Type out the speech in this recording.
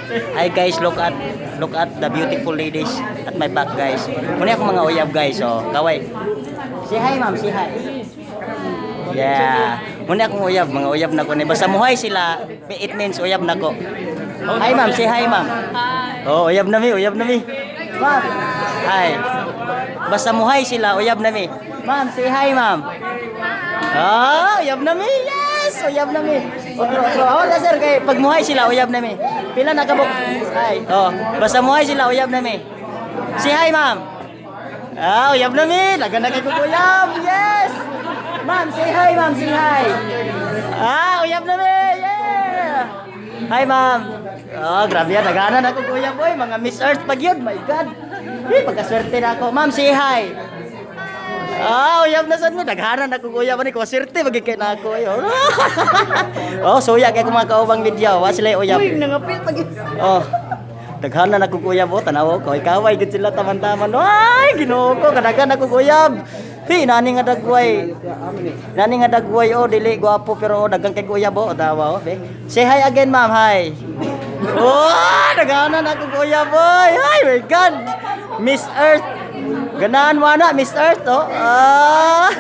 Hi guys, look at the beautiful ladies at my back guys. Muna ako mga uyab guys, oh. Kaway. Say hi ma'am, say hi. Yeah. Muna akong uyab, mga uyab na ko ni. Basta muhay sila, it means uyab na ko. Hi ma'am, say hi ma'am. Oh, uyab na mi, uyab na mi. Ma'am. Hi. Basta muhay sila, uyab na mi. Ma'am, say hi ma'am. Ah, uyab na mi. Yes, uyab na mi. Otro. Oh, sir, kay pag muhay sila, uyab na mi. Pila na kabuk. Hi. Oh, basta muhay sila, uyab na mi. Say hi ma'am. Ah, uyab na mi. Laga na kay kukuyab. Yes. Ma'am, say hi ma'am, say hi. Ah, uyab na mi. Yeah. Hi ma'am. Oh, grabe yan. Nagana na kukuyab boy. Mga Miss Earth pag yun. My God. Pagkaswerte na ako. Ma'am, say hi. Ah, uyab na sad mi. Daghanan ako kuya man ko. Swerte magikay na ako. Oh, suya kay kuma kaubang video. Wa sila uyab. Uy, nangapil pag. Oh. Daghanan ako kuya mo tanaw ko. Ikaway gid sila taman-taman. Ay, Ginoo ko kadagan ako kuyab. Hi, nani nga dagway. Nani nga dagway oh dili gwapo pero dagang kay kuya bo dawa oh. Say hi again, ma'am. Hi. Oh, daghanan ako kuya boy. Ay, my God. Miss Earth. Ganahan mo na, Miss Earth, oh. Ah.